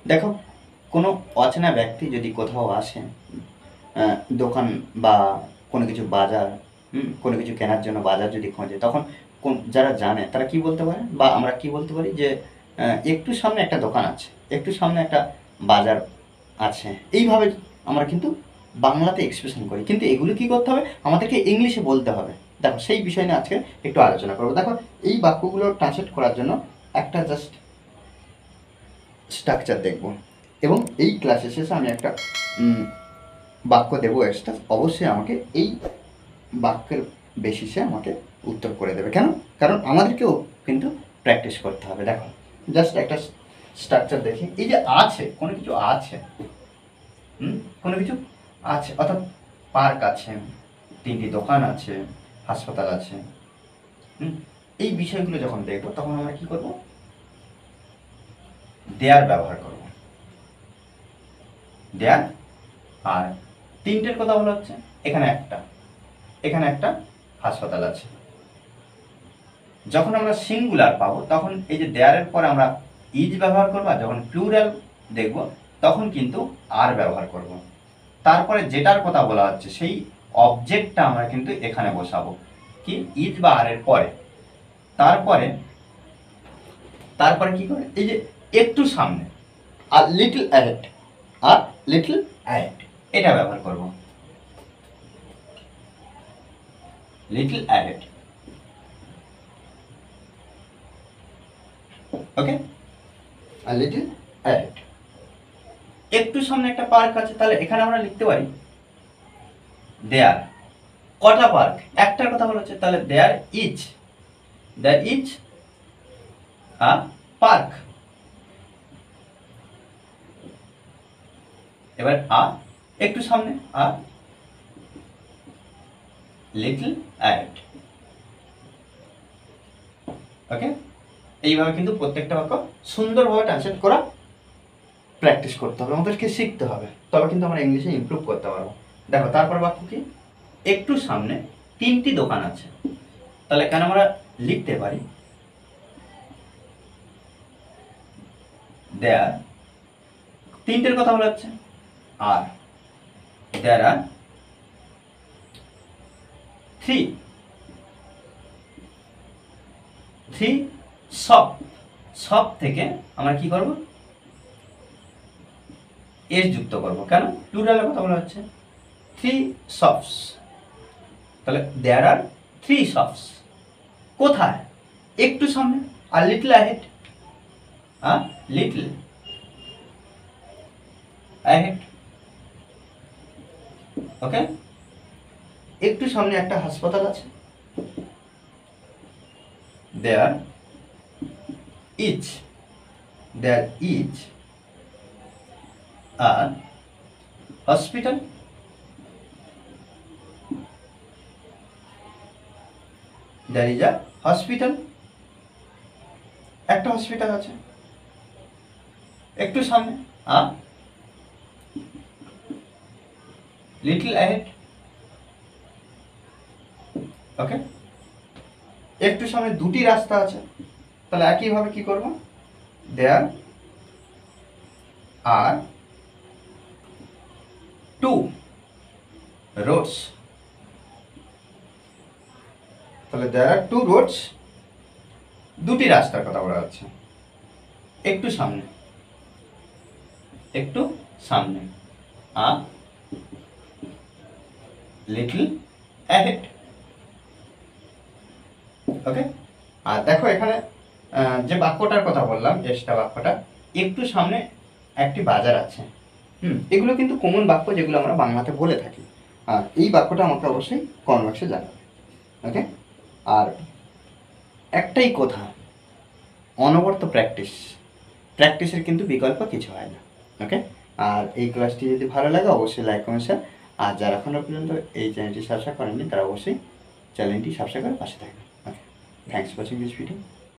দেখো, কোনো অচেনা ব্যক্তি যদি কোথাও আসে, দোকান বা কোনো কিছু বাজার, কোনো কিছু কেনার জন্য বাজার যদি খোঁজে, তখন যারা জানে তারা কি বলতে পারে বা আমরা কি বলতে পারি যে একটু সামনে একটা দোকান আছে, একটু সামনে একটা বাজার আছে। এইভাবে আমরা কিন্তু বাংলাতে এক্সপ্রেশন করি, কিন্তু এগুলো কি করতে হবে, আমাদেরকে ইংলিশে বলতে হবে। দেখো সেই বিষয় নিয়ে আজকে একটু আলোচনা করবো। দেখো, এই বাক্যগুলো ট্রান্সলেট করার জন্য একটা জাস্ট স্ট্রাকচার দেখব, এবং এই ক্লাসের শেষে আমি একটা বাক্য দেবো এক্সট্রা। অবশ্যই আমাকে এই বাক্যের বেসিসে আমাকে উত্তর করে দেবে। কেন? কারণ আমাদেরকেও কিন্তু প্র্যাকটিস করতে হবে। দেখো, জাস্ট একটা স্ট্রাকচার দেখি। এই যে আছে, কোনো কিছু আছে, কোনো কিছু আছে, অর্থাৎ পার্ক আছে, 3টি দোকান আছে, হাসপাতাল আছে, এই বিষয়গুলো যখন দেখবো তখন আমরা কি করব, দেয়ার ব্যবহার করব। দেয়ার। আর 3টের কথা বলা হচ্ছে, এখানে একটা হাসপাতাল আছে। যখন আমরা সিঙ্গুলার পাবো তখন এই যে দেয়ারের পরে আমরা ইজ ব্যবহার করবো, আর যখন প্লুরাল দেখব তখন কিন্তু আর ব্যবহার করব। তারপরে যেটার কথা বলা হচ্ছে সেই অবজেক্টটা আমরা কিন্তু এখানে বসাবো, কি, ইজ বা আর এর পরে। তারপরে কি করে, এই যে একটু সামনে, আর লিটল অ্যাহেড, এটা ব্যবহার করব, লিটল অ্যাহেড। ওকে, আর লিটল অ্যাহেড। একটু সামনে একটা পার্ক আছে, তাহলে এখানে আমরা লিখতে পারি দেয়ার। কটা পার্ক? একটার কথা বলা হচ্ছে, তাহলে দেয়ার ইজ আ পার্ক। এবার একটু সামনে, লিটল অ্যাড। ওকে, এইভাবে কিন্তু প্রত্যেকটা বাক্য সুন্দরভাবে ট্রান্সলেট করা প্র্যাকটিস করতে হবে, আমাদেরকে শিখতে হবে, তবে কিন্তু আমরা ইংলিশে ইমপ্রুভ করতে পারবো। দেখো, তারপর বাক্য কি, একটু সামনে 3টি দোকান আছে। তাহলে কেন আমরা লিখতে পারি দেয়ার, 3টের কথা বলা হচ্ছে, আর দেয়ার আর 3 শপ থেকে আমরা কি করব, এস যুক্ত করব। কেন? প্লুরালের কথা বলা হচ্ছে, 3 শপস। তাহলে দেয়ার আর 3 শপস। কোথায়? একটু সামনে, আর little ahead, little ahead. Okay, একটু সামনে একটা হাসপাতাল আছে, there is a hospital. There is a hospital. একটা হসপিটাল আছে, একটু সামনে, লিটল অ্যাহেড। ওকে, একটু সামনে 2টি রাস্তা আছে, তাহলে একইভাবে কি করব, দেয়ার আর 2 রোডস। তাহলে দেয়ার আর 2 রোডস, 2টি রাস্তার কথা বলা হচ্ছে। একটু সামনে লিটল অ্যাহেড। ওকে, আর দেখো এখানে যে বাক্যটার কথা বললাম, এক্সট্রা বাক্যটা, একটু সামনে একটি বাজার আছে। এগুলো কিন্তু কমন বাক্য যেগুলো আমরা বাংলাতে বলে থাকি। আর এই বাক্যটা আমাকে অবশ্যই কমেন্ট বক্সে জানাবে। ওকে, আর একটাই কথা, অনবরত প্র্যাকটিসের কিন্তু বিকল্প কিছু হয় না। ওকে, আর এই ক্লাসটি যদি ভালো লাগে অবশ্যই লাইক কমেন্ট শেয়ার, আর যারা এখনও পর্যন্ত এই চ্যানেলটি সাবস্ক্রাইব করেননি তারা অবশ্যই চ্যানেলটি সাবস্ক্রাইব করে পাশে থাকবেন। Okay, thanks for watching this video.